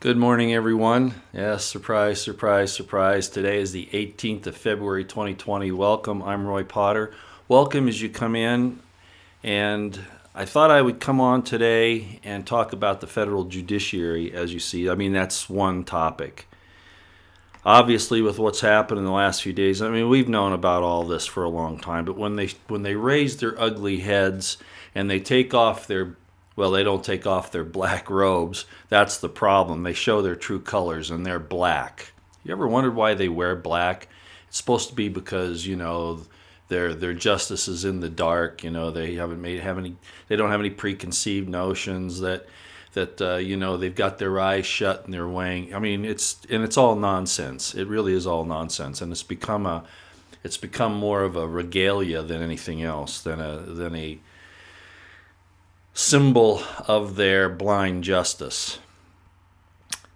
Good morning, everyone. Yes, surprise, surprise, surprise. Today is the 18th of February, 2020. Welcome. I'm Roy Potter. Welcome as you come in. And I thought I would come on today and talk about the federal judiciary, as you see. That's one topic. Obviously, with what's happened in the last few days, we've known about all this for a long time. But when they raise their ugly heads and they take off they don't take off their black robes. That's the problem. They show their true colors, and they're black. You ever wondered why they wear black? It's supposed to be because their justice is in the dark. They don't have any preconceived notions that they've got their eyes shut and they're weighing. It's all nonsense. It really is all nonsense, and it's become more of a regalia than anything else, than a symbol of their blind justice.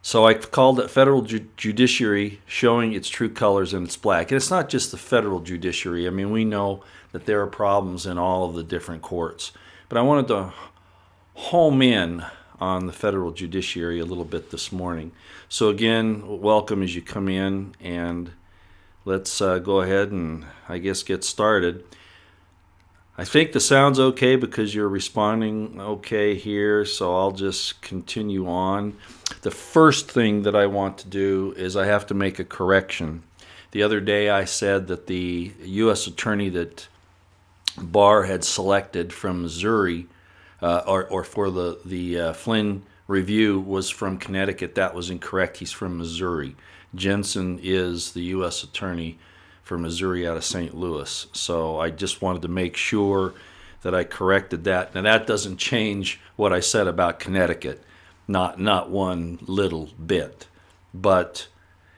So I called it federal judiciary showing its true colors, and it's black. And it's not just the federal judiciary. We know that there are problems in all of the different courts. But I wanted to home in on the federal judiciary a little bit this morning. So again, welcome as you come in, and let's go ahead and get started. I think the sound's okay because you're responding okay here, so I'll just continue on. The first thing that I want to do is I have to make a correction. The other day I said that the U.S. attorney that Barr had selected from Missouri, or for the Flynn review, was from Connecticut. That was incorrect. He's from Missouri. Jensen is the U.S. attorney for Missouri out of St. Louis. So I just wanted to make sure that I corrected that. Now that doesn't change what I said about Connecticut, not one little bit. But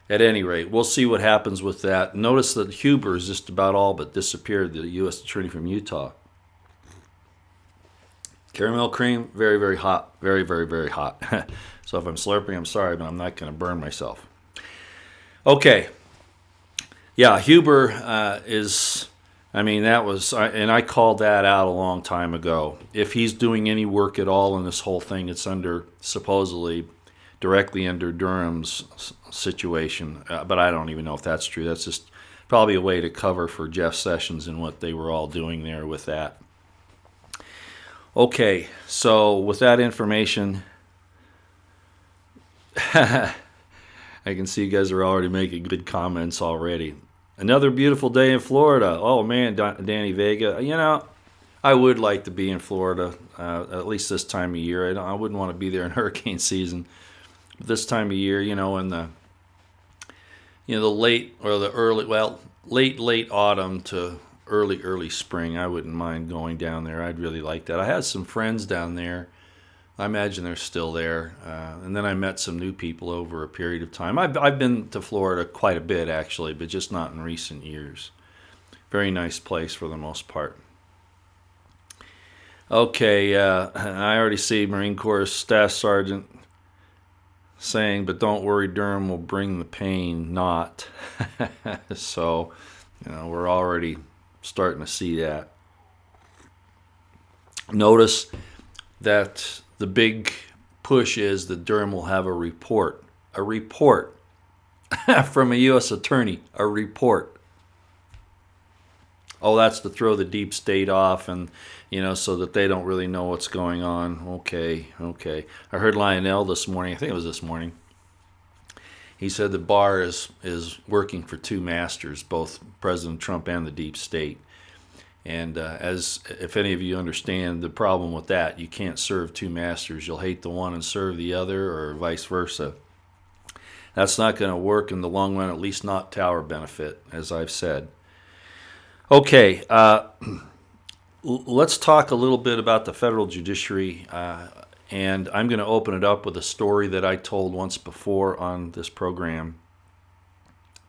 at any rate, we'll see what happens with that. Notice that Huber is just about all but disappeared, the U.S. attorney from Utah. Caramel cream, very, very hot. Very, very, very hot. So if I'm slurping, I'm sorry, but I'm not going to burn myself. Okay. Yeah, Huber that was, and I called that out a long time ago. If he's doing any work at all in this whole thing, it's supposedly directly under Durham's situation. But I don't even know if that's true. That's just probably a way to cover for Jeff Sessions and what they were all doing there with that. Okay, so with that information, I can see you guys are already making good comments already. Another beautiful day in Florida. Oh man, Danny Vega. I would like to be in Florida at least this time of year. I wouldn't want to be there in hurricane season. But this time of year, in the late or the late autumn to early spring, I wouldn't mind going down there. I'd really like that. I had some friends down there. I imagine they're still there. And then I met some new people over a period of time. I've been to Florida quite a bit, actually, but just not in recent years. Very nice place for the most part. Okay, I already see Marine Corps Staff Sergeant saying, but don't worry, Durham will bring the pain, not. So, we're already starting to see that. Notice that the big push is that Durham will have a report from a U.S. attorney, a report. Oh, that's to throw the deep state off and, so that they don't really know what's going on. Okay. I heard Lionel this morning, I think it was this morning. He said the Barr is working for two masters, both President Trump and the deep state. And if any of you understand the problem with that, you can't serve two masters. You'll hate the one and serve the other, or vice versa. That's not going to work in the long run, at least not to our benefit, as I've said. Okay, let's talk a little bit about the federal judiciary, and I'm going to open it up with a story that I told once before on this program.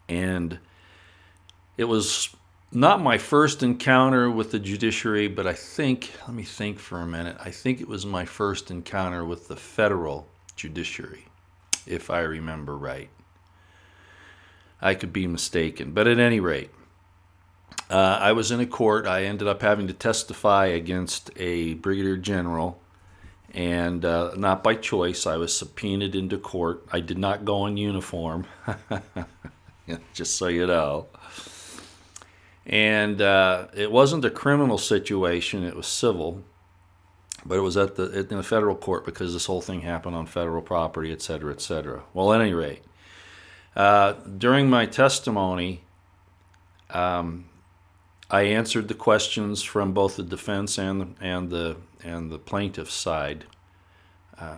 And it was not my first encounter with the judiciary, but let me think for a minute. I think it was my first encounter with the federal judiciary, if I remember right. I could be mistaken, but at any rate, I was in a court. I ended up having to testify against a brigadier general, and not by choice. I was subpoenaed into court. I did not go in uniform, just so you know. And it wasn't a criminal situation, it was civil. But it was in the federal court because this whole thing happened on federal property, et cetera, et cetera. Well, at any rate, during my testimony, I answered the questions from both the defense and the plaintiff's side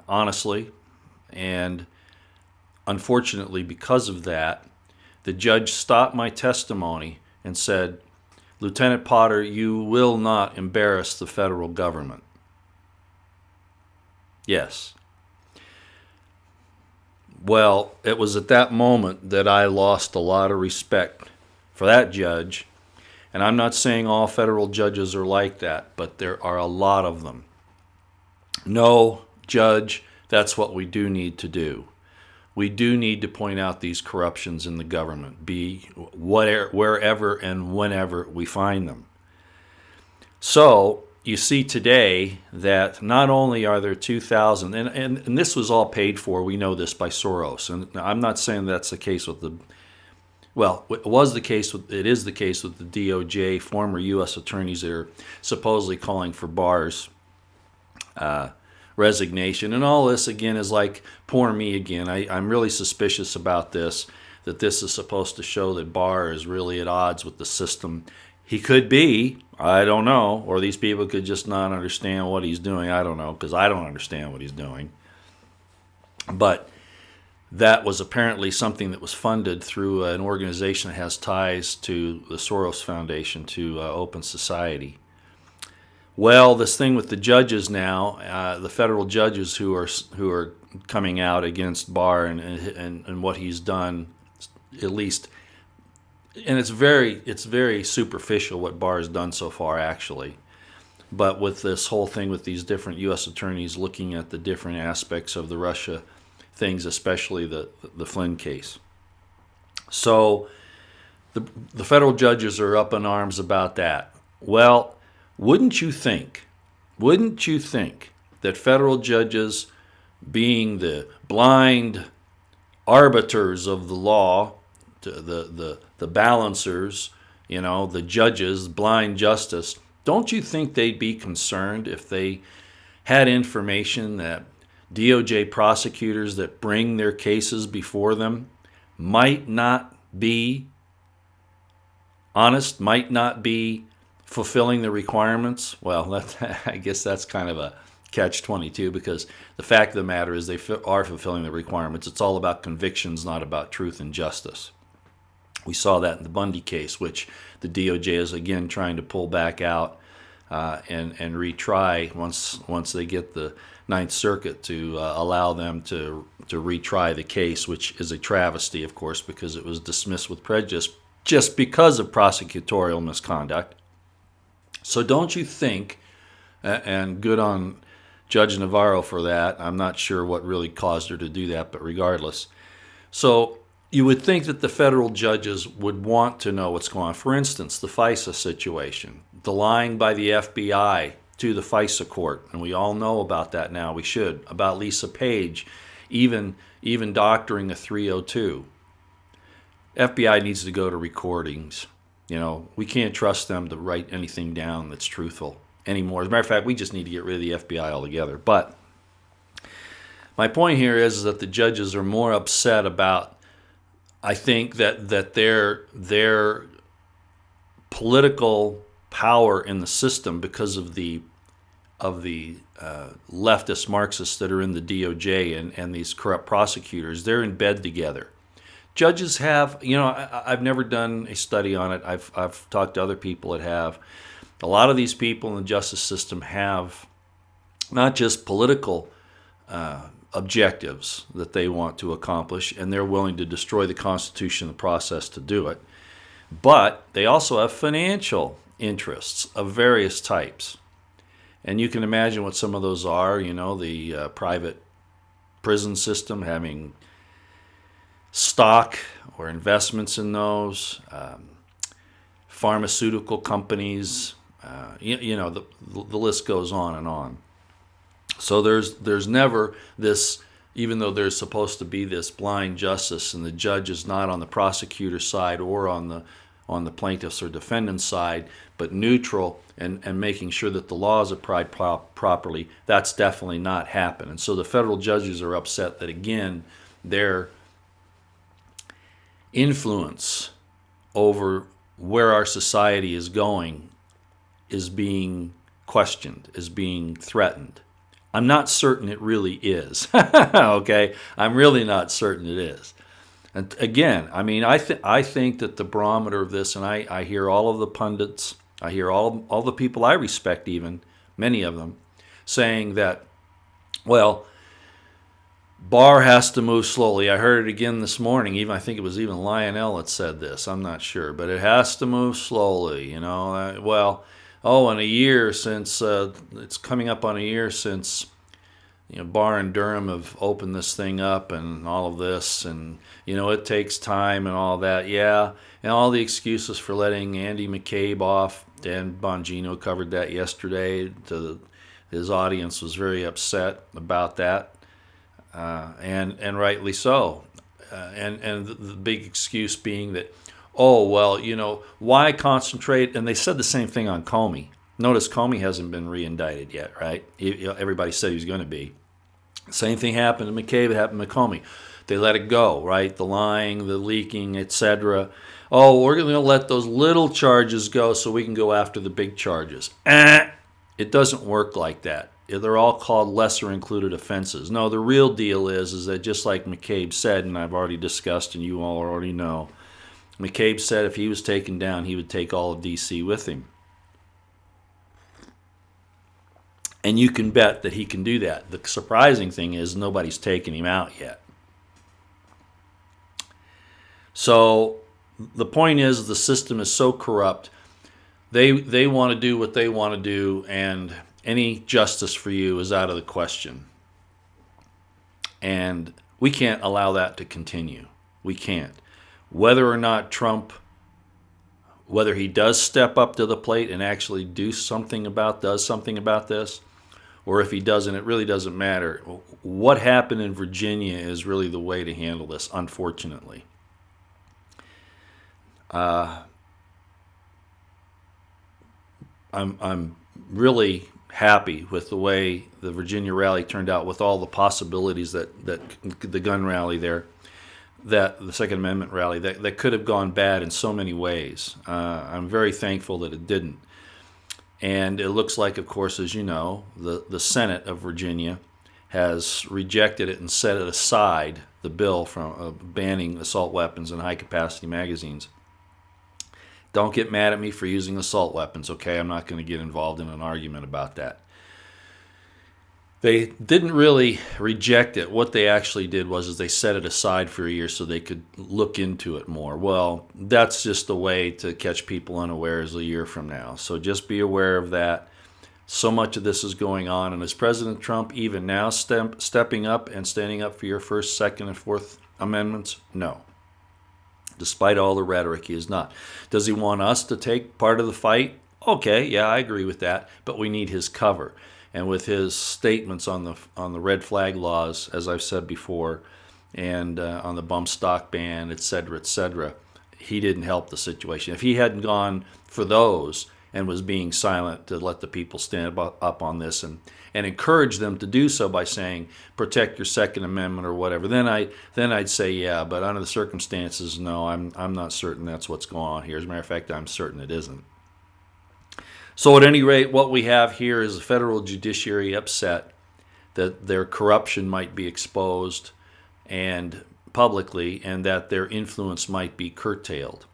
honestly, and unfortunately, because of that, the judge stopped my testimony and said, "Lieutenant Potter, you will not embarrass the federal government." Yes. Well, it was at that moment that I lost a lot of respect for that judge. And I'm not saying all federal judges are like that, but there are a lot of them. No, Judge, that's what we do need to do. We do need to point out these corruptions in the government, be wherever and whenever we find them. So you see today that not only are there 2,000, and this was all paid for, we know this, by Soros. And I'm not saying that's the case with it is the case with the DOJ, former U.S. attorneys that are supposedly calling for Barr's resignation. And all this, again, is like, poor me again. I'm really suspicious about this, that this is supposed to show that Barr is really at odds with the system. He could be, I don't know, or these people could just not understand what he's doing. I don't know, because I don't understand what he's doing. But that was apparently something that was funded through an organization that has ties to the Soros Foundation, to Open Society. Well, this thing with the judges now, the federal judges who are coming out against Barr and what he's done, at least. And it's very superficial what Barr has done so far, actually. But with this whole thing with these different U.S. attorneys looking at the different aspects of the Russia things, especially the Flynn case. So the federal judges are up in arms about that. Well, wouldn't you think that federal judges, being the blind arbiters of the law, the balancers, the judges, blind justice, don't you think they'd be concerned if they had information that DOJ prosecutors that bring their cases before them might not be honest, might not be fulfilling the requirements? Well, I guess that's kind of a catch-22, because the fact of the matter is they are fulfilling the requirements. It's all about convictions, not about truth and justice. We saw that in the Bundy case, which the DOJ is again trying to pull back out and retry once they get the Ninth Circuit to allow them to retry the case, which is a travesty, of course, because it was dismissed with prejudice just because of prosecutorial misconduct. So don't you think, and good on Judge Navarro for that, I'm not sure what really caused her to do that, but regardless. So you would think that the federal judges would want to know what's going on. For instance, the FISA situation, the lying by the FBI to the FISA court, and we all know about that now, we should, about Lisa Page, even doctoring a 302. FBI needs to go to recordings. We can't trust them to write anything down that's truthful anymore. As a matter of fact, we just need to get rid of the FBI altogether. But my point here is that the judges are more upset about, I think, that their political power in the system, because of the leftist Marxists that are in the DOJ and these corrupt prosecutors, they're in bed together. Judges have, I've never done a study on it. I've talked to other people that have. A lot of these people in the justice system have not just political objectives that they want to accomplish, and they're willing to destroy the Constitution in the process to do it, but they also have financial interests of various types. And you can imagine what some of those are, the private prison system having stock or investments in those, pharmaceutical companies, the list goes on and on. So there's never this, even though there's supposed to be this blind justice, and the judge is not on the prosecutor's side or on the plaintiff's or defendant's side, but neutral and making sure that the laws are applied properly. That's definitely not happened. And so the federal judges are upset that, again, their influence over where our society is going is being questioned, is being threatened. I'm not certain it really is. Okay? I'm really not certain it is. And again, I mean, I think that the barometer of this, and I hear all of the pundits, I hear all the people I respect, even many of them, saying that, well, Barr has to move slowly. I heard it again this morning. Even I think it was even Lionel that said this. I'm not sure, but it has to move slowly. You know, in a year since it's coming up on a year since Barr and Durham have opened this thing up and all of this, and it takes time and all that. Yeah, and all the excuses for letting Andy McCabe off. Dan Bongino covered that yesterday. His audience was very upset about that. And rightly so. And the big excuse being that, oh, well, why concentrate? And they said the same thing on Comey. Notice Comey hasn't been re-indicted yet, right? Everybody said he was going to be. Same thing happened to McCabe, it happened to Comey. They let it go, right? The lying, the leaking, etc. Oh, we're going to let those little charges go so we can go after the big charges. It doesn't work like that. They're all called lesser included offenses. No, the real deal is that just like McCabe said, and I've already discussed and you all already know, McCabe said if he was taken down, he would take all of D.C. with him. And you can bet that he can do that. The surprising thing is nobody's taken him out yet. So the point is the system is so corrupt. They want to do what they want to do, and any justice for you is out of the question. And we can't allow that to continue. We can't. Whether or not Trump, whether he does step up to the plate and actually does something about this, or if he doesn't, it really doesn't matter. What happened in Virginia is really the way to handle this, unfortunately. I'm really happy with the way the Virginia rally turned out, with all the possibilities that the gun rally there, that the Second Amendment rally, that could have gone bad in so many ways. I'm very thankful that it didn't. And it looks like, of course, as you know, the Senate of Virginia has rejected it and set it aside, the bill from banning assault weapons and high-capacity magazines. Don't get mad at me for using assault weapons, okay? I'm not going to get involved in an argument about that. They didn't really reject it. What they actually did was they set it aside for a year so they could look into it more. Well, that's just a way to catch people unawares a year from now. So just be aware of that. So much of this is going on. And is President Trump even now stepping up and standing up for your First, Second, and Fourth Amendments? No. Despite all the rhetoric, he is not. Does he want us to take part of the fight? Okay, yeah, I agree with that. But we need his cover. And with his statements on the red flag laws, as I've said before, and on the bump stock ban, et cetera, he didn't help the situation. If he hadn't gone for those and was being silent to let the people stand up on this and encourage them to do so by saying, protect your Second Amendment or whatever, then I'd say, yeah, but under the circumstances, no, I'm not certain that's what's going on here. As a matter of fact, I'm certain it isn't. So at any rate, what we have here is the federal judiciary upset that their corruption might be exposed and publicly, and that their influence might be curtailed.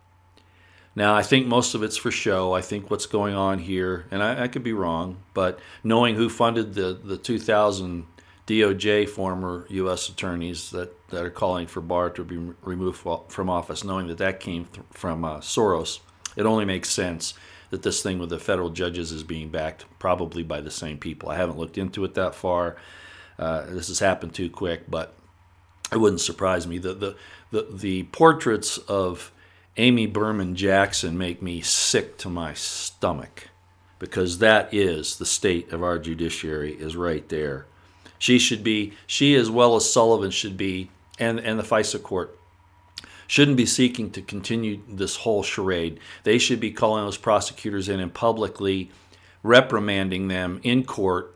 Now, I think most of it's for show. I think what's going on here, and I could be wrong, but knowing who funded the 2,000 DOJ former U.S. attorneys that are calling for Barr to be removed from office, knowing that came from Soros, it only makes sense that this thing with the federal judges is being backed probably by the same people. I haven't looked into it that far. This has happened too quick, but it wouldn't surprise me. The portraits of Amy Berman Jackson make me sick to my stomach, because that is the state of our judiciary, is right there. She as well as Sullivan should be, and the FISA court shouldn't be seeking to continue this whole charade. They should be calling those prosecutors in and publicly reprimanding them in court.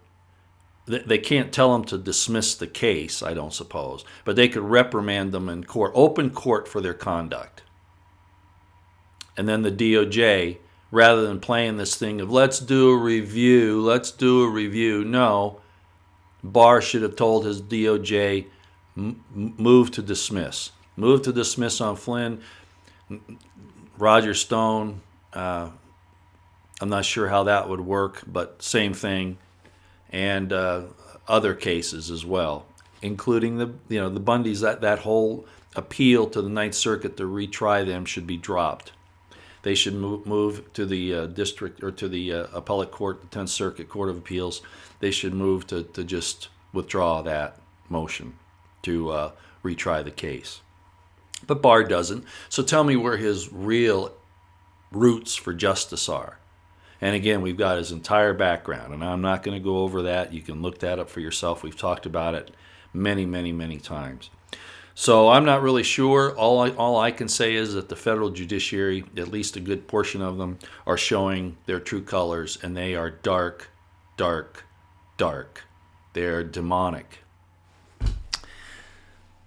They can't tell them to dismiss the case, I don't suppose, but they could reprimand them in court, open court for their conduct. And then the DOJ, rather than playing this thing of let's do a review, no, Barr should have told his DOJ, move to dismiss. Move to dismiss on Flynn. Roger Stone, I'm not sure how that would work, but same thing. And other cases as well, including the Bundys. That whole appeal to the Ninth Circuit to retry them should be dropped. They should move to the district or to the appellate court, the 10th Circuit Court of Appeals. They should move to just withdraw that motion to retry the case. But Barr doesn't. So tell me where his real roots for justice are. And again, we've got his entire background, and I'm not going to go over that. You can look that up for yourself. We've talked about it many, many, many times. So I'm not really sure. All I can say is that the federal judiciary, at least a good portion of them, are showing their true colors, and they are dark, dark, dark. They're demonic.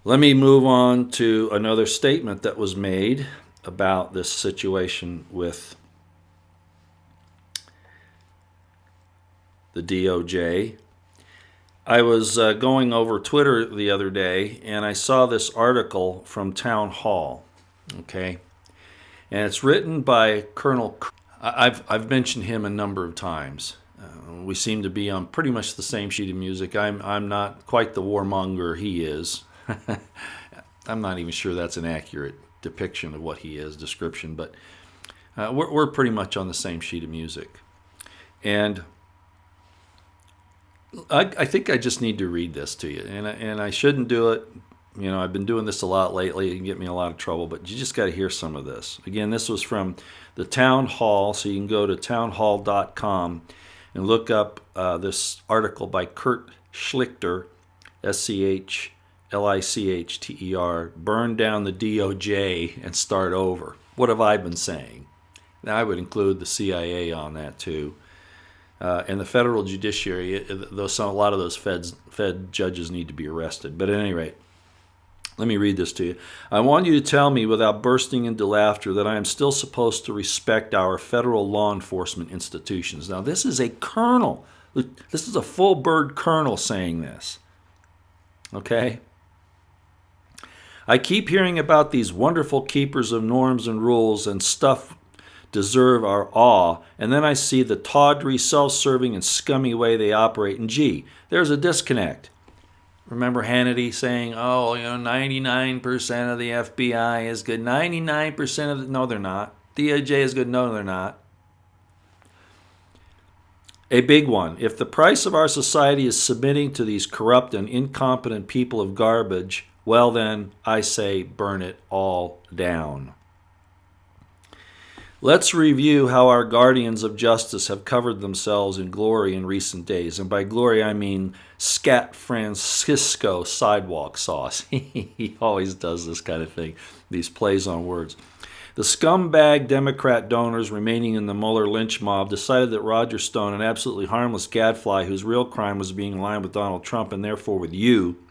Let me move on to another statement that was made about this situation with the DOJ. I was going over Twitter the other day, and I saw this article from Town Hall, okay? And it's written by Colonel... I've mentioned him a number of times. We seem to be on pretty much the same sheet of music. I'm not quite the warmonger he is. I'm not even sure that's an accurate depiction of what he is, description, but we're pretty much on the same sheet of music. And I think I just need to read this to you, and I shouldn't do it. You know, I've been doing this a lot lately. It can get me in a lot of trouble, but you just got to hear some of this. Again, this was from the Town Hall, so you can go to townhall.com and look up this article by Kurt Schlichter, Schlichter, Burn Down the DOJ and Start Over. What have I been saying? Now, I would include the CIA on that, too. And the federal judiciary, though a lot of those Fed judges need to be arrested. But at any rate, let me read this to you. I want you to tell me without bursting into laughter that I am still supposed to respect our federal law enforcement institutions. Now, this is a colonel. This is a full-bird colonel saying this. Okay? I keep hearing about these wonderful keepers of norms and rules and stuff deserve our awe, and then I see the tawdry, self-serving, and scummy way they operate, and gee, there's a disconnect. Remember Hannity saying, 99% of the FBI is good, 99% of the... No, they're not. DOJ is good. No, they're not. A big one. If the price of our society is submitting to these corrupt and incompetent people of garbage, well then, I say burn it all down. Let's review how our guardians of justice have covered themselves in glory in recent days. And by glory, I mean Scat Francisco sidewalk sauce. He always does this kind of thing, these plays on words. The scumbag Democrat donors remaining in the Mueller lynch mob decided that Roger Stone, an absolutely harmless gadfly whose real crime was being aligned with Donald Trump and therefore with you,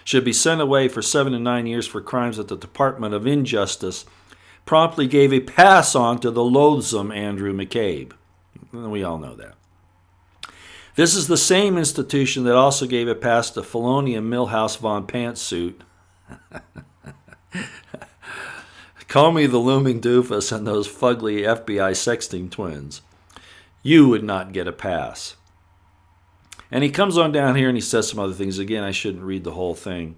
should be sent away for 7 to 9 years for crimes that the Department of Injustice promptly gave a pass on to the loathsome Andrew McCabe. We all know that. This is the same institution that also gave a pass to Filoni and Milhouse Von Pantsuit. Call me the looming doofus and those fugly FBI sexting twins. You would not get a pass. And he comes on down here and he says some other things. Again, I shouldn't read the whole thing.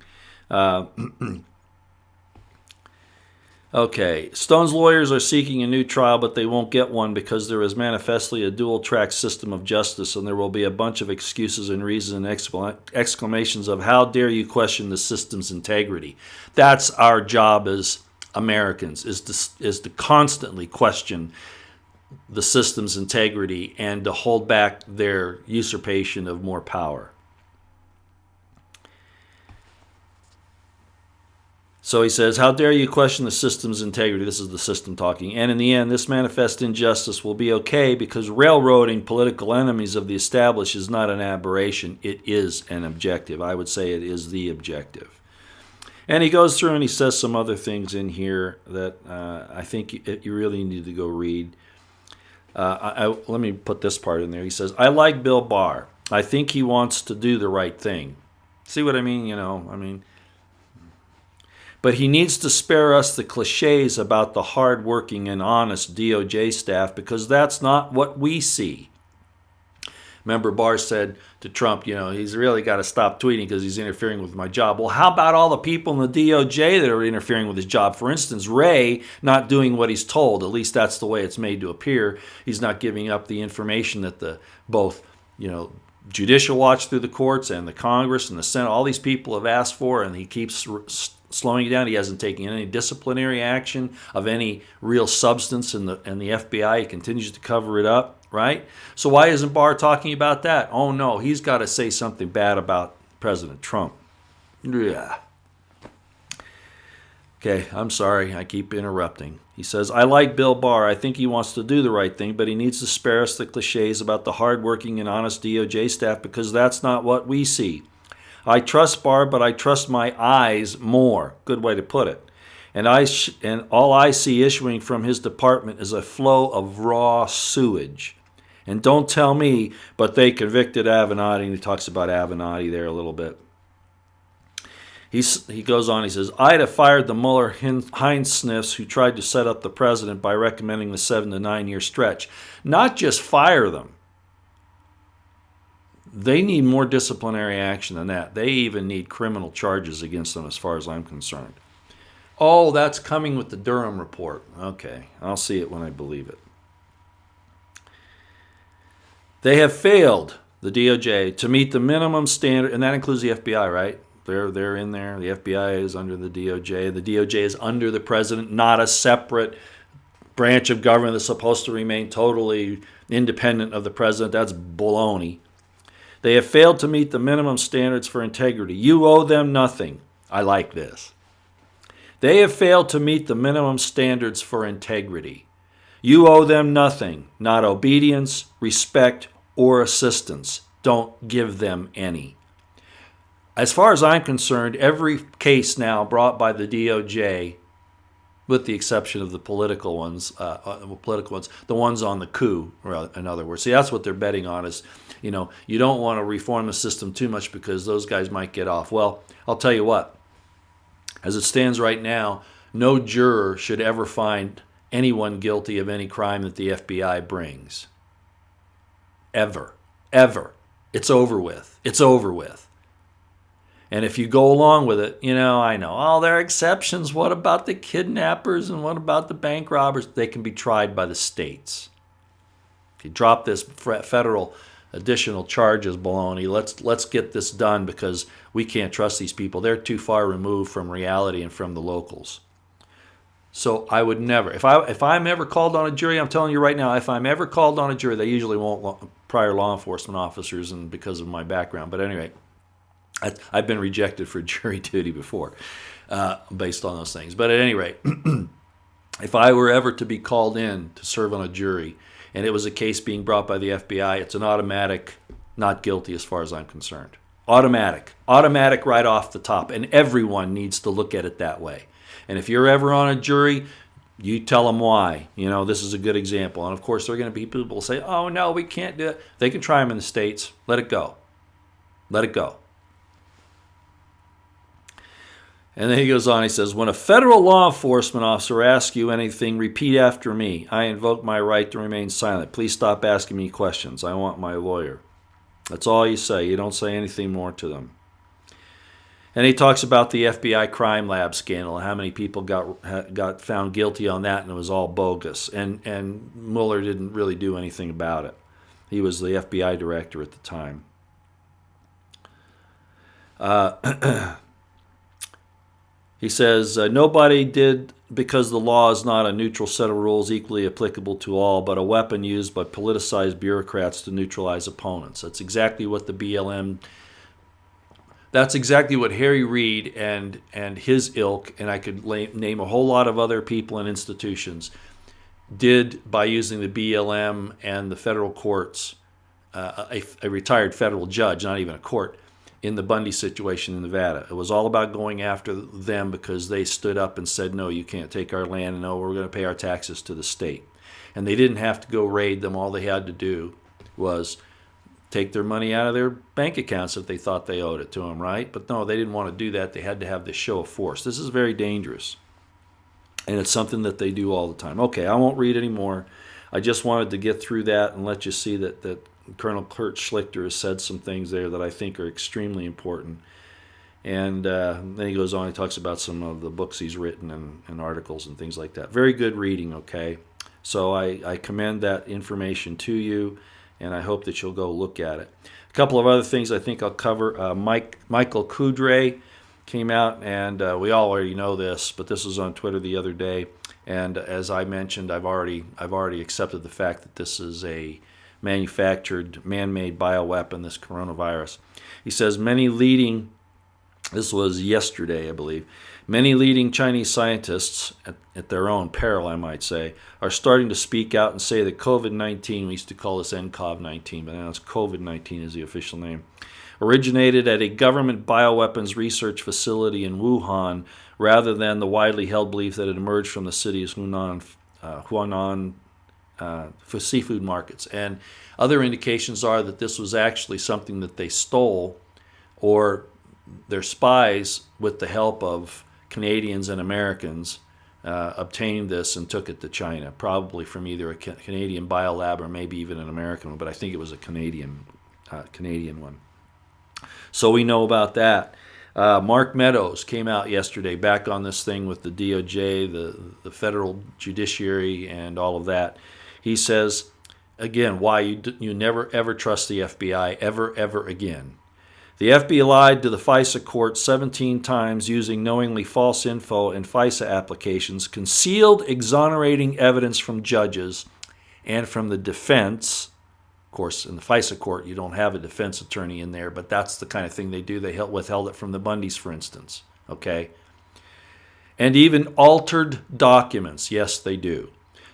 Okay, Stone's lawyers are seeking a new trial, but they won't get one because there is manifestly a dual-track system of justice, and there will be a bunch of excuses and reasons and exclamations of, how dare you question the system's integrity. That's our job as Americans, is to constantly question the system's integrity and to hold back their usurpation of more power. So he says, how dare you question the system's integrity? This is the system talking. And in the end, this manifest injustice will be okay because railroading political enemies of the established is not an aberration. It is an objective. I would say it is the objective. And he goes through and he says some other things in here that I think you really need to go read. Let me put this part in there. He says, I like Bill Barr. I think he wants to do the right thing. See what I mean? But he needs to spare us the cliches about the hardworking and honest DOJ staff because that's not what we see. Remember, Barr said to Trump, he's really got to stop tweeting because he's interfering with my job. Well, how about all the people in the DOJ that are interfering with his job? For instance, Wray not doing what he's told. At least that's the way it's made to appear. He's not giving up the information that both Judicial Watch through the courts and the Congress and the Senate, all these people have asked for, and he keeps slowing it down. He hasn't taken any disciplinary action of any real substance in the FBI. He continues to cover it up. Right? So why isn't Barr talking about that? Oh, no, he's got to say something bad about President Trump. Yeah. Okay, I'm sorry. I keep interrupting. He says, I like Bill Barr. I think he wants to do the right thing, but he needs to spare us the cliches about the hardworking and honest DOJ staff because that's not what we see. I trust Barr, but I trust my eyes more. Good way to put it. And all I see issuing from his department is a flow of raw sewage. And don't tell me, but they convicted Avenatti, and he talks about Avenatti there a little bit. He goes on, he says, I'd have fired the Mueller-Heinz sniffs who tried to set up the president by recommending the 7 to 9 year stretch. Not just fire them. They need more disciplinary action than that. They even need criminal charges against them as far as I'm concerned. Oh, that's coming with the Durham report. Okay, I'll see it when I believe it. They have failed, the DOJ, to meet the minimum standard, and that includes the FBI, right? They're in there. The FBI is under the DOJ. The DOJ is under the president, not a separate branch of government that's supposed to remain totally independent of the president. That's baloney. They have failed to meet the minimum standards for integrity. You owe them nothing. I like this. They have failed to meet the minimum standards for integrity. You owe them nothing, not obedience, respect, or assistance. Don't give them any. As far as I'm concerned, every case now brought by the DOJ, with the exception of the political ones, the ones on the coup, in other words. See, that's what they're betting on is, you don't want to reform the system too much because those guys might get off. Well, I'll tell you what. As it stands right now, no juror should ever find anyone guilty of any crime that the FBI brings. Ever. Ever. It's over with. It's over with. And if you go along with it, I know, oh, there are exceptions. What about the kidnappers and what about the bank robbers? They can be tried by the states. If you drop this federal additional charges, baloney, let's get this done because we can't trust these people. They're too far removed from reality and from the locals. So I would never, if I'm ever called on a jury, I'm telling you right now, if I'm ever called on a jury, they usually won't prior law enforcement officers and because of my background. But anyway, I've been rejected for jury duty before based on those things. But at any rate, if I were ever to be called in to serve on a jury and it was a case being brought by the FBI, it's an automatic not guilty as far as I'm concerned. Automatic right off the top. And everyone needs to look at it that way. And if you're ever on a jury, you tell them why. This is a good example. And of course, there are going to be people who say, oh, no, we can't do it. They can try them in the States. Let it go. Let it go. And then he goes on, he says, when a federal law enforcement officer asks you anything, repeat after me. I invoke my right to remain silent. Please stop asking me questions. I want my lawyer. That's all you say. You don't say anything more to them. And he talks about the FBI crime lab scandal, how many people got found guilty on that, and it was all bogus. And Mueller didn't really do anything about it. He was the FBI director at the time. He says, nobody did because the law is not a neutral set of rules equally applicable to all, but a weapon used by politicized bureaucrats to neutralize opponents. That's exactly what the BLM That's exactly what Harry Reid and his ilk, and I could name a whole lot of other people and institutions, did by using the BLM and the federal courts, a retired federal judge, not even a court, in the Bundy situation in Nevada. It was all about going after them because they stood up and said, no, you can't take our land, and no, we're going to pay our taxes to the state. And they didn't have to go raid them. All they had to do was take their money out of their bank accounts if they thought they owed it to them, right? But no, they didn't want to do that. They had to have this show of force. This is very dangerous. And it's something that they do all the time. Okay, I won't read anymore. I just wanted to get through that and let you see that Colonel Kurt Schlichter has said some things there that I think are extremely important. And then he goes on, he talks about some of the books he's written and articles and things like that. Very good reading, okay? So I commend that information to you, and I hope that you'll go look at it. A couple of other things I think I'll cover. Michael Kudre came out, and we all already know this, but this was on Twitter the other day. And as I mentioned, I've already accepted the fact that this is a manufactured, man-made bioweapon, this coronavirus. He says this was yesterday, I believe, many leading Chinese scientists, at their own peril, I might say, are starting to speak out and say that COVID-19, we used to call this nCoV-19, but now it's COVID-19 is the official name, originated at a government bioweapons research facility in Wuhan rather than the widely held belief that it emerged from the city's Hunan for seafood markets. And other indications are that this was actually something that they stole, or their spies, with the help of Canadians and Americans, obtained this and took it to China, probably from either a Canadian biolab or maybe even an American one, but I think it was a Canadian one. So we know about that. Mark Meadows came out yesterday back on this thing with the DOJ, the federal judiciary, and all of that. He says, again, why you never ever trust the FBI ever again. The FBI lied to the FISA court 17 times using knowingly false info in FISA applications, concealed exonerating evidence from judges and from the defense. Of course, in the FISA court, you don't have a defense attorney in there, but that's the kind of thing they do. They withheld it from the Bundys, for instance. Okay? And even altered documents. Yes, they do.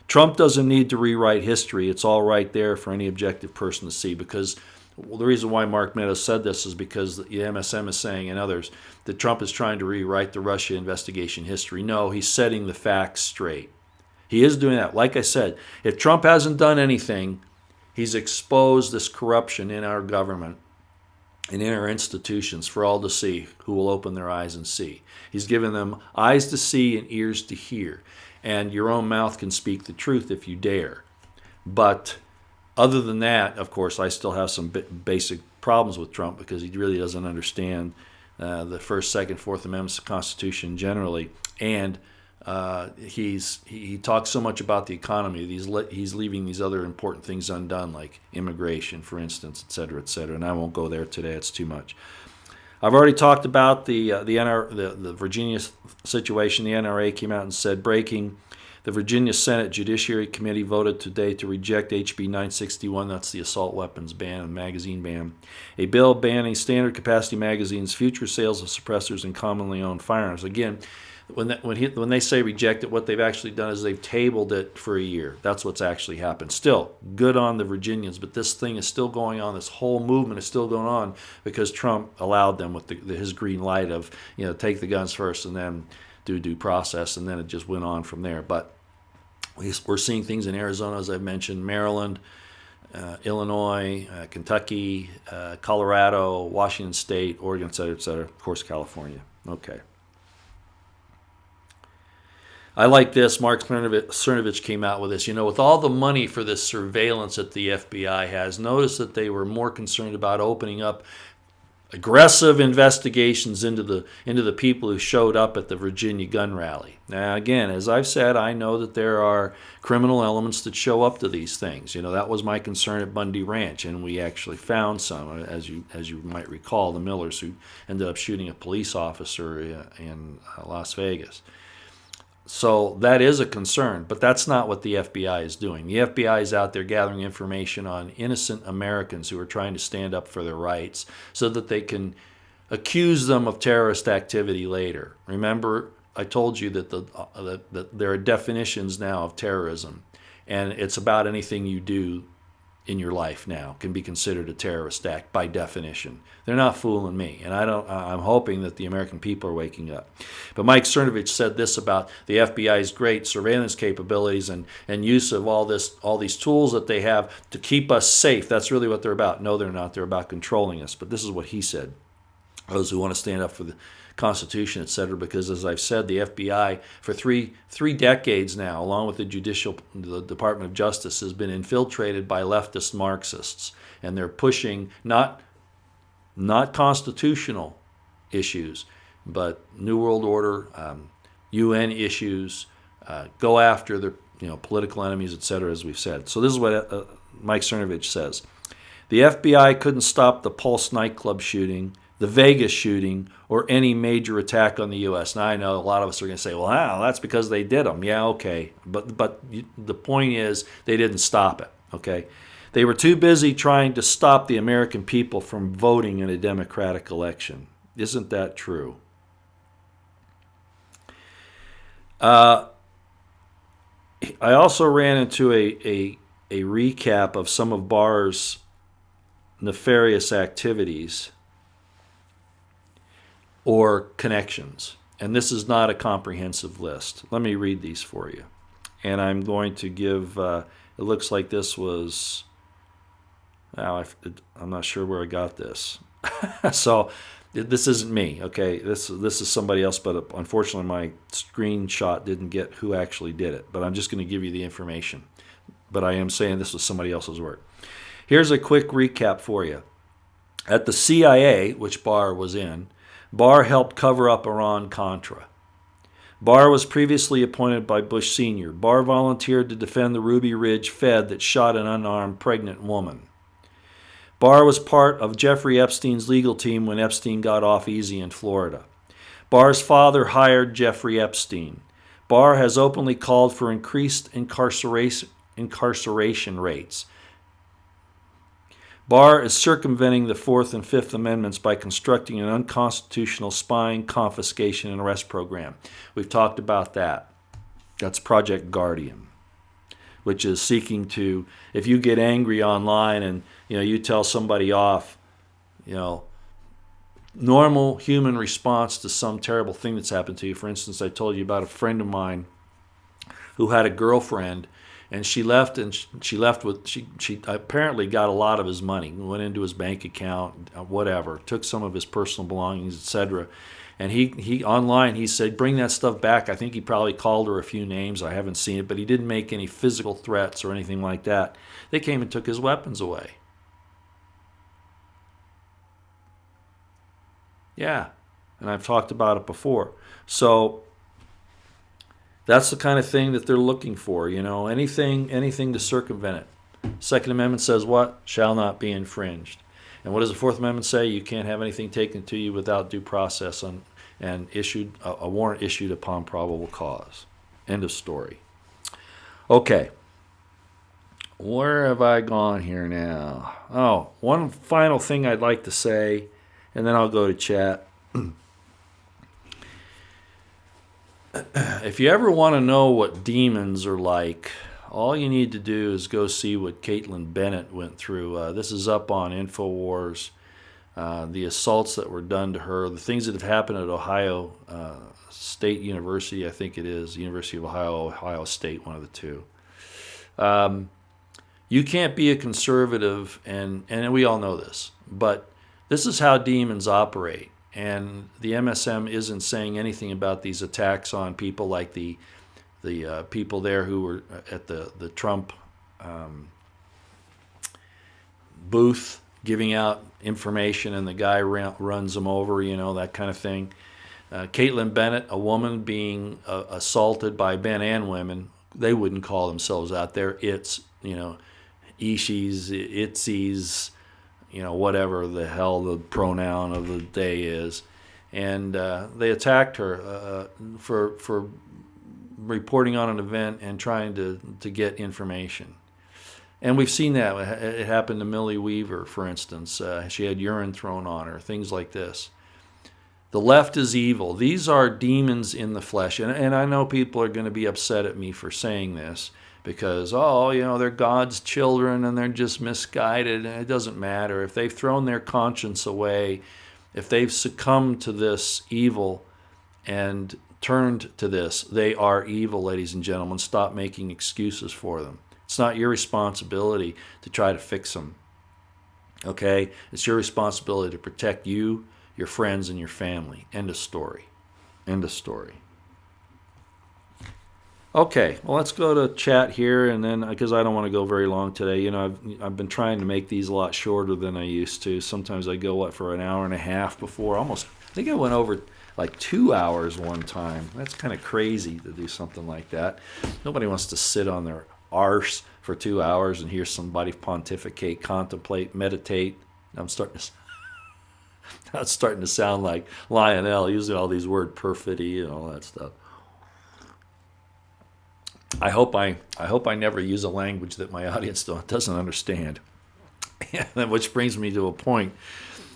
Trump doesn't need to rewrite history. It's all right there for any objective person to see, because the reason why Mark Meadows said this is because the MSM is saying, and others, that Trump is trying to rewrite the Russia investigation history. No, he's setting the facts straight. He is doing that. Like I said, if Trump hasn't done anything, he's exposed this corruption in our government and in our institutions for all to see, who will open their eyes and see. He's given them eyes to see and ears to hear. And your own mouth can speak the truth if you dare. But other than that, of course, I still have some basic problems with Trump, because he really doesn't understand the First, Second, Fourth Amendments of the Constitution generally. And he talks so much about the economy. He's leaving these other important things undone, like immigration, for instance, et cetera, and I won't go there today. It's too much. I've already talked about the Virginia situation. The NRA came out and said, breaking, the Virginia Senate Judiciary Committee voted today to reject HB 961, that's the assault weapons ban and magazine ban, a bill banning standard capacity magazines, future sales of suppressors, and commonly owned firearms. Again, when they say reject it, what they've actually done is they've tabled it for a year. That's what's actually happened. Still, good on the Virginians, but this thing is still going on. This whole movement is still going on because Trump allowed them with his green light of, take the guns first and then do due process, and then it just went on from there. But we're seeing things in Arizona, as I've mentioned, Maryland, Illinois, Kentucky, Colorado, Washington State, Oregon, et cetera, of course, California. Okay. I like this. Mark Cernovich came out with this. With all the money for this surveillance that the FBI has, notice that they were more concerned about opening up aggressive investigations into the people who showed up at the Virginia gun rally. Now, again, as I've said, I know that there are criminal elements that show up to these things. That was my concern at Bundy Ranch, and we actually found some, as you might recall, the Millers who ended up shooting a police officer in Las Vegas. So that is a concern, but that's not what the FBI is doing. The FBI is out there gathering information on innocent Americans who are trying to stand up for their rights so that they can accuse them of terrorist activity later. Remember, I told you that that there are definitions now of terrorism, and it's about anything you do in your life now can be considered a terrorist act by definition. They're not fooling me, and I'm hoping that the American people are waking up. But Mike Cernovich said this about the FBI's great surveillance capabilities and use of all these tools that they have to keep us safe. That's really what they're about. No, they're not. They're about controlling us. But this is what he said. Those who want to stand up for the Constitution, etc., because as I've said, the FBI for three decades now, along with the Department of Justice, has been infiltrated by leftist Marxists, and they're pushing not constitutional issues, but New World Order, UN issues, go after their political enemies, etc., as we've said. So this is what Mike Cernovich says: the FBI couldn't stop the Pulse nightclub shooting, the Vegas shooting, or any major attack on the U.S. Now, I know a lot of us are going to say, well, that's because they did them. Yeah, okay. But the point is they didn't stop it, okay? They were too busy trying to stop the American people from voting in a democratic election. Isn't that true? I also ran into a recap of some of Barr's nefarious activities or connections. And this is not a comprehensive list. Let me read these for you. And I'm going to give, it looks like this was, I'm not sure where I got this. So this isn't me, okay? This is somebody else, but unfortunately my screenshot didn't get who actually did it. But I'm just going to give you the information. But I am saying this was somebody else's work. Here's a quick recap for you. At the CIA, which Barr was in, Barr helped cover up Iran-Contra. Barr was previously appointed by Bush Sr. Barr volunteered to defend the Ruby Ridge Fed that shot an unarmed pregnant woman. Barr was part of Jeffrey Epstein's legal team when Epstein got off easy in Florida. Barr's father hired Jeffrey Epstein. Barr has openly called for increased incarceration rates. Barr is circumventing the Fourth and Fifth Amendments by constructing an unconstitutional spying, confiscation, and arrest program. We've talked about that. That's Project Guardian, which is seeking to, if you get angry online and you tell somebody off, normal human response to some terrible thing that's happened to you. For instance, I told you about a friend of mine who had a girlfriend. And she left with, she apparently got a lot of his money, went into his bank account, whatever, took some of his personal belongings, etc. And he online, he said, bring that stuff back. I think he probably called her a few names. I haven't seen it, but he didn't make any physical threats or anything like that. They came and took his weapons away. Yeah, and I've talked about it before. So that's the kind of thing that they're looking for, anything to circumvent it. Second Amendment says what? Shall not be infringed. And what does the Fourth Amendment say? You can't have anything taken to you without due process and a warrant issued upon probable cause. End of story. Okay. Where have I gone here now? Oh, one final thing I'd like to say, and then I'll go to chat. If you ever want to know what demons are like, all you need to do is go see what Caitlin Bennett went through. This is up on InfoWars. The assaults that were done to her, the things that have happened at Ohio State University, I think it is, University of Ohio State, one of the two. You can't be a conservative, and we all know this, but this is how demons operate. And the MSM isn't saying anything about these attacks on people like the people there who were at the Trump booth giving out information, and the guy runs them over, that kind of thing. Caitlin Bennett, a woman being assaulted by men and women, they wouldn't call themselves out there. It's, Ishis, Itsies, whatever the hell the pronoun of the day is. And they attacked her for reporting on an event and trying to get information. And we've seen that. It happened to Millie Weaver, for instance. She had urine thrown on her, things like this. The left is evil. These are demons in the flesh. And I know people are going to be upset at me for saying this because, they're God's children and they're just misguided, and it doesn't matter. If they've thrown their conscience away, if they've succumbed to this evil and turned to this, they are evil, ladies and gentlemen. Stop making excuses for them. It's not your responsibility to try to fix them. Okay? It's your responsibility to protect you, your friends, and your family. End of story. End of story. Okay, well, let's go to chat here, and then, because I don't want to go very long today. I've been trying to make these a lot shorter than I used to. Sometimes I go, for an hour and a half before. I think I went over like 2 hours one time. That's kind of crazy to do something like that. Nobody wants to sit on their arse for 2 hours and hear somebody pontificate, contemplate, meditate. That's starting to sound like Lionel, using all these word perfidy and all that stuff. I hope I never use a language that my audience doesn't understand. Which brings me to a point.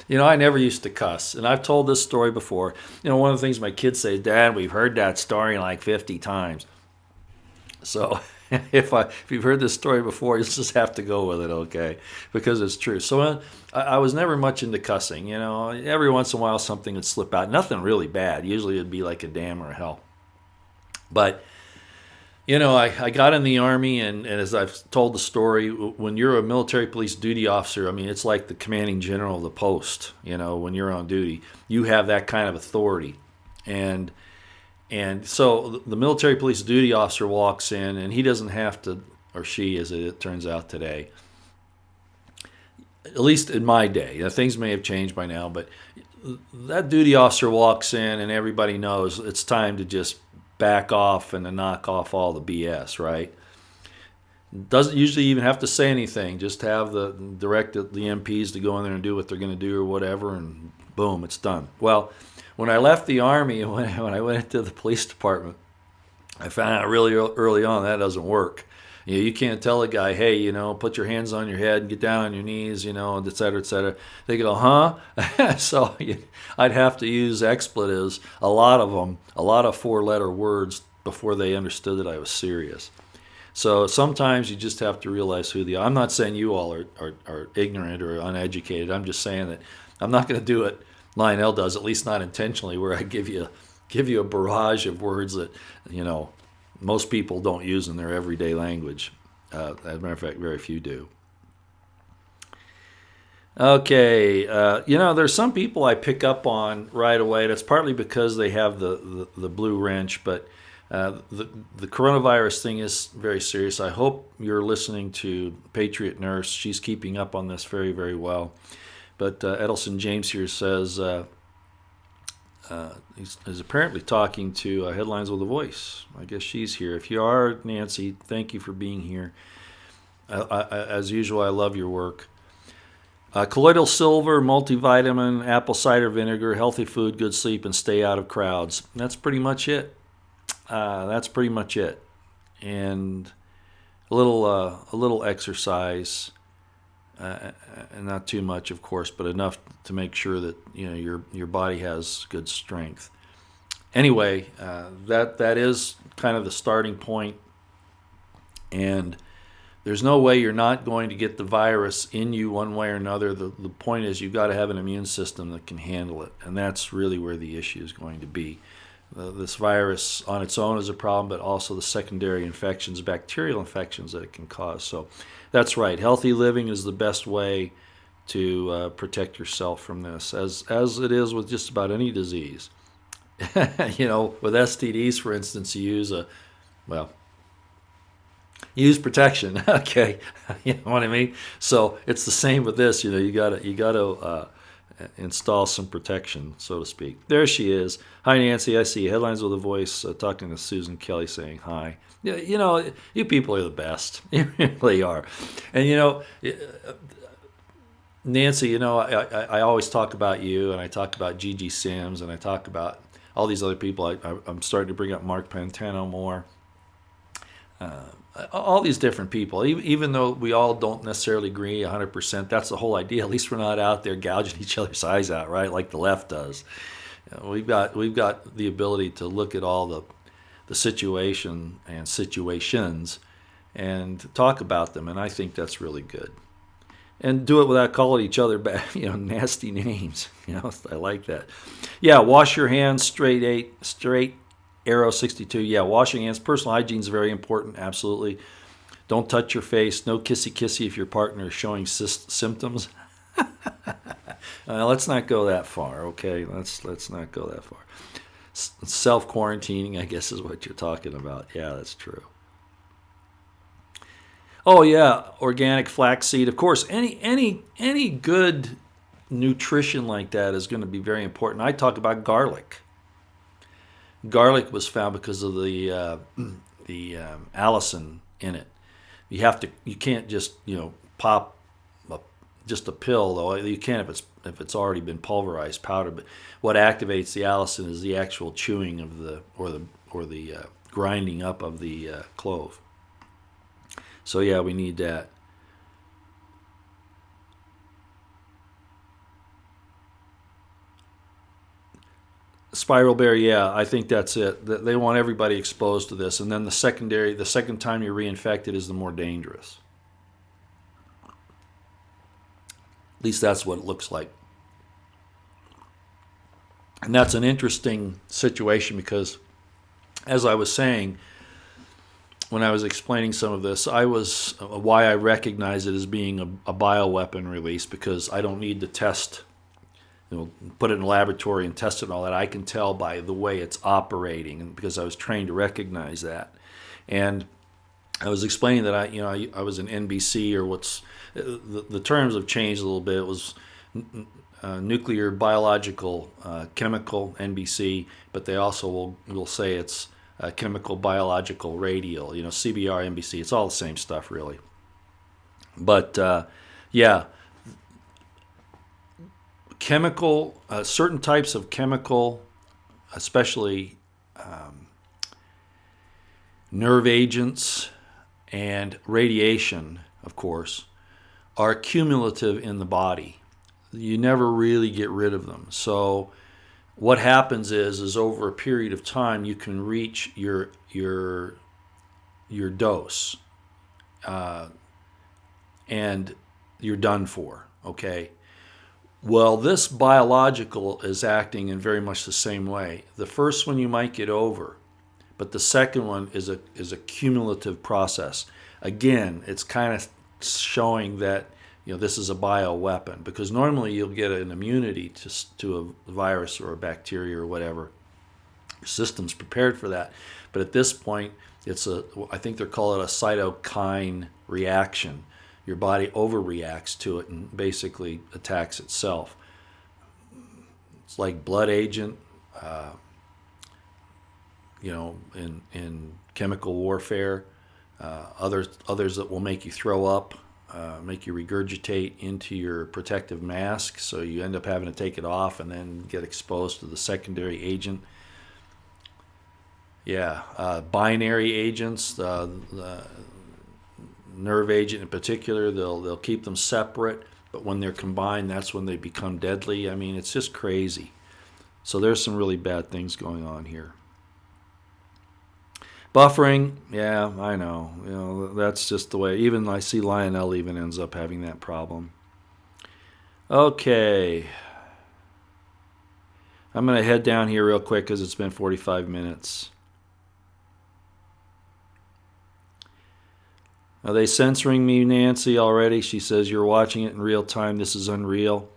I never used to cuss, and I've told this story before. One of the things my kids say, Dad, we've heard that story like 50 times. So if you've heard this story before, you just have to go with it, okay? Because it's true. So I was never much into cussing. Every once in a while something would slip out. Nothing really bad. Usually it'd be like a damn or a hell. But I got in the Army, and as I've told the story, when you're a military police duty officer, it's like the commanding general of the post. When you're on duty, you have that kind of authority. And so the military police duty officer walks in, and he doesn't have to, or she, as it turns out today, at least in my day. Things may have changed by now, but that duty officer walks in, and everybody knows it's time to just back off and to knock off all the BS, right? Doesn't usually even have to say anything. Just have direct the MPs to go in there and do what they're going to do or whatever, and boom, it's done. Well, when I left the Army and when I went into the police department, I found out really early on that doesn't work. You can't tell a guy, hey, put your hands on your head and get down on your knees, et cetera, et cetera. They go, huh? So I'd have to use expletives, a lot of them, a lot of 4-letter words before they understood that I was serious. So sometimes you just have to realize who I'm not saying you all are ignorant or uneducated. I'm just saying that I'm not going to do it Lionel does, at least not intentionally, where I give you a barrage of words that, most people don't use in their everyday language. As a matter of fact, very few do. Okay, there's some people I pick up on right away. That's partly because they have the blue wrench, but the coronavirus thing is very serious. I hope you're listening to Patriot Nurse. She's keeping up on this very, very well. But Edelson James here says he's apparently talking to Headlines with a Voice. I guess she's here. If you are, Nancy, thank you for being here. As usual, I love your work. Colloidal silver, multivitamin, apple cider vinegar, healthy food, good sleep, and stay out of crowds. That's pretty much it. And a little exercise. And not too much, of course, but enough to make sure that your body has good strength. Anyway, that is kind of the starting point, and there's no way you're not going to get the virus in you one way or another. The point is you've got to have an immune system that can handle it, and that's really where the issue is going to be. This virus on its own is a problem, but also the secondary infections, bacterial infections that it can cause. So that's right. Healthy living is the best way to protect yourself from this, as it is with just about any disease. With STDs, for instance, you use protection. Okay, you know what I mean. So it's the same with this. You got to install some protection, so to speak. There she is. Hi, Nancy. I see you. Headlines with a Voice, talking to Susan Kelly, saying hi. Yeah, you people are the best. You really are. And Nancy, I always talk about you, and I talk about Gigi Sims, and I talk about all these other people. I'm starting to bring up Mark Pantano more. All these different people, even though we all don't necessarily agree 100%, that's the whole idea. At least we're not out there gouging each other's eyes out, right, like the left does. We've got the ability to look at all the situation and situations and talk about them, and I think that's really good. And do it without calling each other back, nasty names. I like that. Yeah, wash your hands. Straight arrow 62. Yeah, washing hands. Personal hygiene is very important. Absolutely. Don't touch your face. No kissy kissy if your partner is showing symptoms. Let's not go that far. Okay, let's not go that far. Self quarantining, I guess, is what you're talking about. Yeah, that's true. Oh yeah, organic flaxseed. Of course, any good nutrition like that is going to be very important. I talk about garlic. Garlic was found because of the allicin in it. You can't just pop just a pill, though. You can if it's already been pulverized powder. But what activates the allicin is the actual chewing of the grinding up of the clove. So yeah, we need that. Spiral berry, yeah, I think that's it. They want everybody exposed to this, and then the second time you're reinfected is the more dangerous. At least that's what it looks like. And that's an interesting situation because, as I was saying, when I was explaining some of this, why I recognize it as being a bioweapon release, because I don't need to test, put it in a laboratory and test it and all that. I can tell by the way it's operating, and because I was trained to recognize that. And I was explaining that I was in NBC, or the terms have changed a little bit. It was nuclear, biological, chemical NBC, but they also will say it's chemical, biological, radial, CBR, NBC. It's all the same stuff, really. But yeah, chemical, certain types of chemical, especially nerve agents and radiation, of course, are cumulative in the body. You never really get rid of them. So what happens is over a period of time you can reach your dose, and you're done for. Okay. Well, this biological is acting in very much the same way. The first one you might get over, but the second one is a cumulative process. Again, it's kind of showing that this is a bioweapon, because normally you'll get an immunity to a virus or a bacteria or whatever. Your system's prepared for that, but at this point, I think they're calling it a cytokine reaction. Your body overreacts to it and basically attacks itself. It's like blood agent, in chemical warfare. Others that will make you throw up, make you regurgitate into your protective mask, so you end up having to take it off and then get exposed to the secondary agent. Yeah, binary agents, the nerve agent in particular, they'll keep them separate, but when they're combined, that's when they become deadly. I mean, it's just crazy. So there's some really bad things going on here. Buffering, yeah, I know. That's just the way. Even I see Lionel even ends up having that problem. Okay. I'm going to head down here real quick because it's been 45 minutes. Are they censoring me, Nancy, already? She says, you're watching it in real time. This is unreal.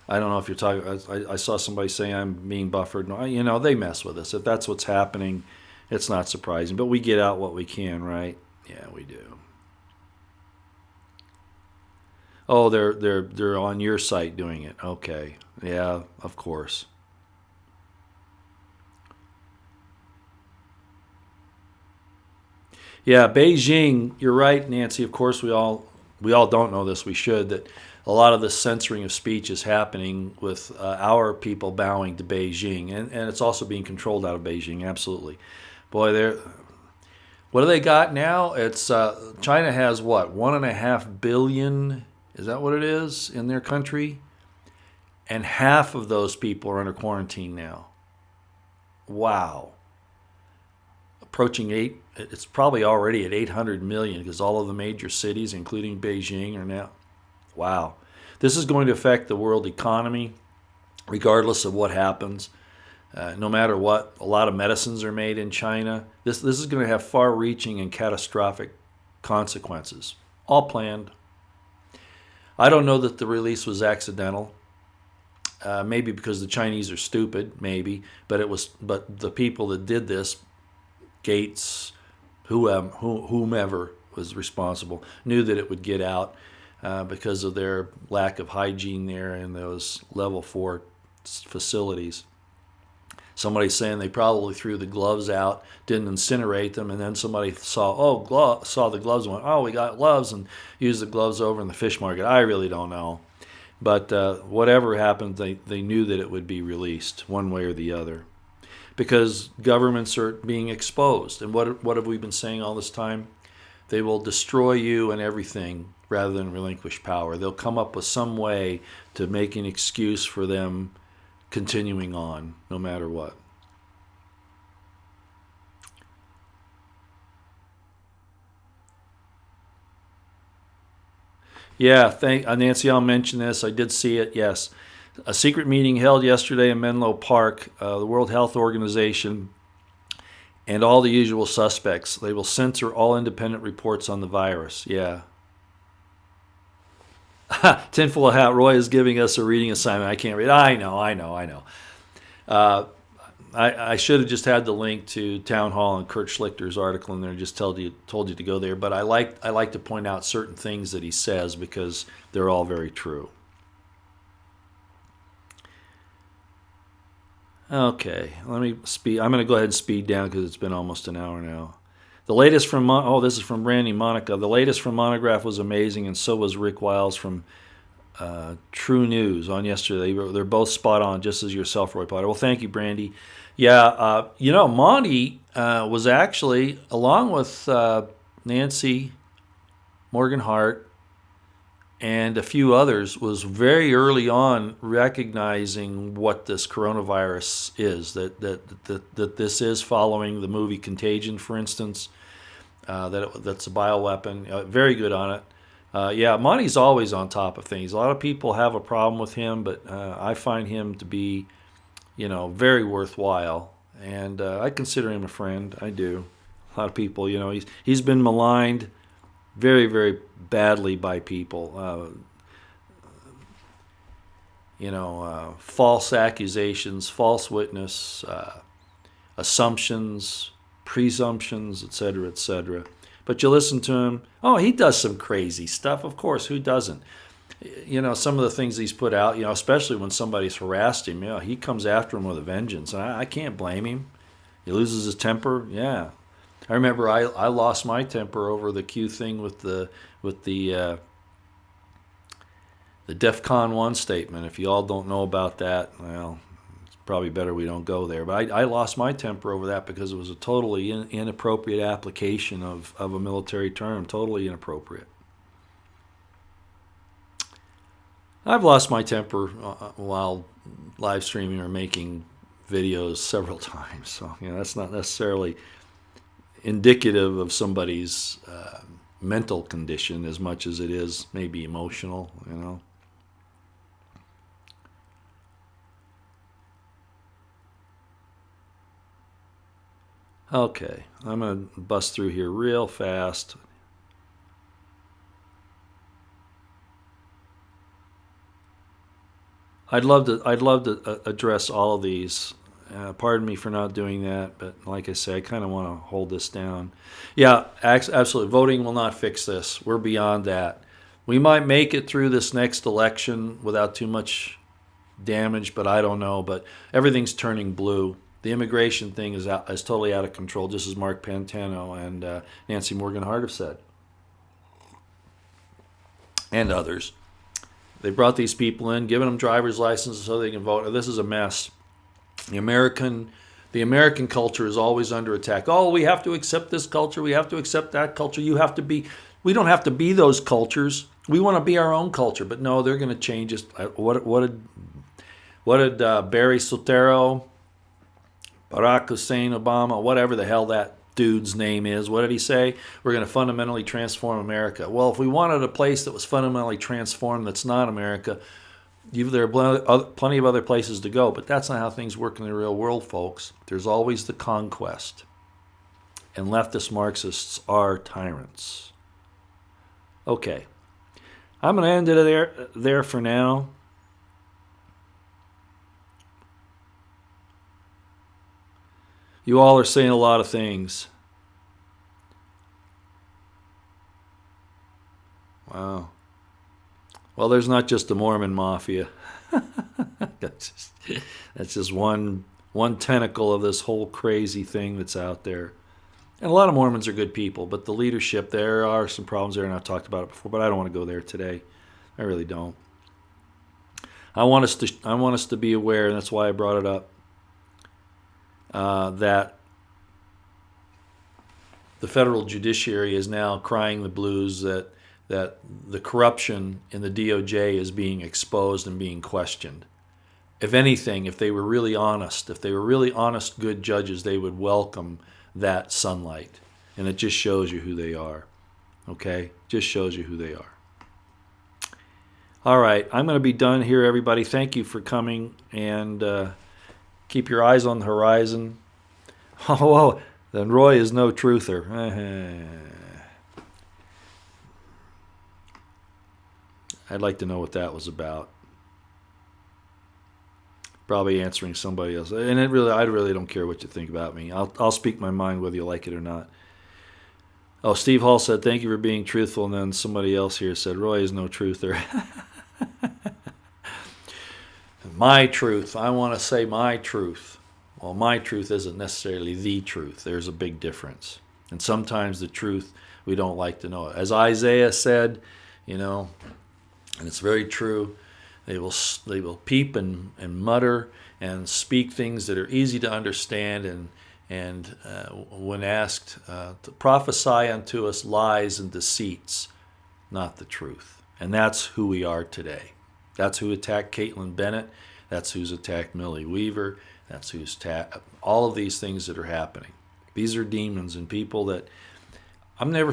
I don't know if you're talking. I saw somebody say I'm being buffered. No, they mess with us. If that's what's happening, it's not surprising. But we get out what we can, right? Yeah, we do. Oh, they're on your site doing it. Okay. Yeah, of course. Yeah, Beijing, you're right, Nancy. Of course, we all don't know this. We should, that a lot of the censoring of speech is happening with our people bowing to Beijing, and it's also being controlled out of Beijing. Absolutely, boy. What do they got now? It's China has what, 1.5 billion? Is that what it is in their country? And half of those people are under quarantine now. Wow. Approaching it's probably already at 800 million because all of the major cities, including Beijing, are now. Wow. This is going to affect the world economy regardless of what happens. No matter what, a lot of medicines are made in China. This is going to have far-reaching and catastrophic consequences, all planned. I don't know that the release was accidental. Maybe because the Chinese are stupid, maybe, but the people that did this, Gates, whomever was responsible, knew that it would get out because of their lack of hygiene there in those level 4 facilities. Somebody's saying they probably threw the gloves out, didn't incinerate them, and then somebody saw the gloves and went, oh, we got gloves, and used the gloves over in the fish market. I really don't know. But whatever happened, they knew that it would be released one way or the other. Because governments are being exposed. And what have we been saying all this time? They will destroy you and everything rather than relinquish power. They'll come up with some way to make an excuse for them continuing on, no matter what. Yeah, Nancy, I'll mention this. I did see it, yes. A secret meeting held yesterday in Menlo Park, the World Health Organization, and all the usual suspects. They will censor all independent reports on the virus. Yeah. Tinfoil Hat Roy is giving us a reading assignment. I can't read. I know. I should have just had the link to Town Hall and Kurt Schlichter's article in there and just told you to go there. But I like to point out certain things that he says because they're all very true. Okay, let me speed. I'm going to go ahead and speed down because it's been almost an hour now. The latest from this is from Brandy Monica. The latest from Monograph was amazing, and so was Rick Wiles from True News on yesterday. They're both spot on, just as yourself, Roy Potter. Well, thank you, Brandy. Yeah, Monty was actually, along with Nancy Morgan Hart and a few others, was very early on recognizing what this coronavirus is, that this is following the movie Contagion, for instance, that's a bioweapon. Very good on it. Yeah, Monty's always on top of things. A lot of people have a problem with him, but I find him to be, very worthwhile. And I consider him a friend. I do. A lot of people, he's been maligned very, very badly by people. False accusations, false witness, assumptions, presumptions, etc., etc. But you listen to him. Oh, he does some crazy stuff. Of course, who doesn't? Some of the things he's put out, especially when somebody's harassed him, he comes after him with a vengeance. And I can't blame him. He loses his temper. Yeah. I remember I lost my temper over the Q thing with the DEFCON 1 statement. If you all don't know about that, well, it's probably better we don't go there. But I lost my temper over that because it was a totally inappropriate application of a military term, totally inappropriate. I've lost my temper while live streaming or making videos several times. So, that's not necessarily indicative of somebody's mental condition as much as it is maybe emotional, Okay, I'm going to bust through here real fast. I'd love to address all of these. Pardon me for not doing that, but like I say, I kind of want to hold this down. Yeah, absolutely. Voting will not fix this. We're beyond that. We might make it through this next election without too much damage, but I don't know. But everything's turning blue. The immigration thing is totally out of control, just as Mark Pantano and Nancy Morgan Hart have said, and others. They brought these people in, giving them driver's licenses so they can vote. This is a mess. The American culture is always under attack. Oh, we have to accept this culture. We have to accept that culture. We don't have to be those cultures. We want to be our own culture. But no, they're going to change us. What did Barry Soetoro, Barack Hussein Obama, whatever the hell that dude's name is. What did he say? We're going to fundamentally transform America. Well, if we wanted a place that was fundamentally transformed that's not America, there are plenty of other places to go, but that's not how things work in the real world, folks. There's always the conquest. And leftist Marxists are tyrants. Okay. I'm going to end it there for now. You all are saying a lot of things. Wow. Well, there's not just the Mormon mafia. that's just one tentacle of this whole crazy thing that's out there. And a lot of Mormons are good people, but the leadership, there are some problems there, and I've talked about it before, but I don't want to go there today. I really don't. I want us to be aware, and that's why I brought it up, that the federal judiciary is now crying the blues that the corruption in the DOJ is being exposed and being questioned. If anything, if they were really honest, good judges, they would welcome that sunlight. And it just shows you who they are. Okay? Just shows you who they are. All right. I'm going to be done here, everybody. Thank you for coming. And keep your eyes on the horizon. Oh, then Roy is no truther. I'd like to know what that was about. Probably answering somebody else. And I really don't care what you think about me. I'll speak my mind whether you like it or not. Oh, Steve Hall said, thank you for being truthful. And then somebody else here said, Roy is no truther. My truth. I want to say my truth. Well, my truth isn't necessarily the truth. There's a big difference. And sometimes the truth, we don't like to know it. As Isaiah said, and it's very true, they will peep and mutter and speak things that are easy to understand, and when asked to prophesy unto us lies and deceits, not the truth. And that's who we are today. That's who attacked Caitlin Bennett. That's who's attacked Millie Weaver. That's who's attacked all of these things that are happening. These are demons and people that I've never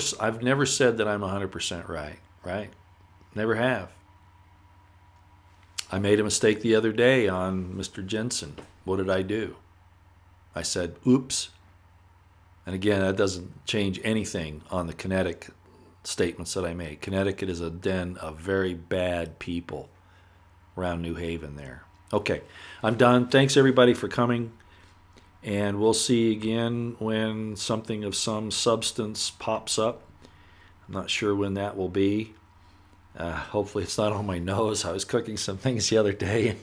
said that I'm 100% right? Never have. I made a mistake the other day on Mr. Jensen. What did I do? I said, oops. And again, that doesn't change anything on the Connecticut statements that I made. Connecticut is a den of very bad people around New Haven there. Okay, I'm done. Thanks, everybody, for coming. And we'll see you again when something of some substance pops up. I'm not sure when that will be. Hopefully it's not on my nose. I was cooking some things the other day, and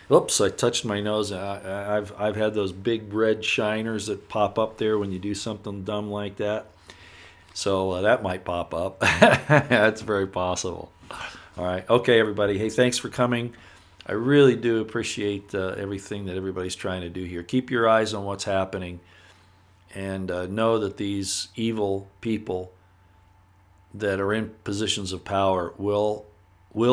oops, I touched my nose. I've had those big red shiners that pop up there when you do something dumb like that. So that might pop up. That's very possible. All right. Okay, everybody. Hey, thanks for coming. I really do appreciate everything that everybody's trying to do here. Keep your eyes on what's happening, and know that these evil people that are in positions of power will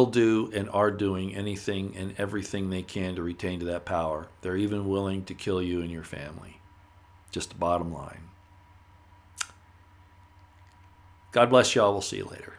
do and are doing anything and everything they can to retain to that power. They're even willing to kill you and your family. Just the bottom line. God bless y'all. We'll see you later.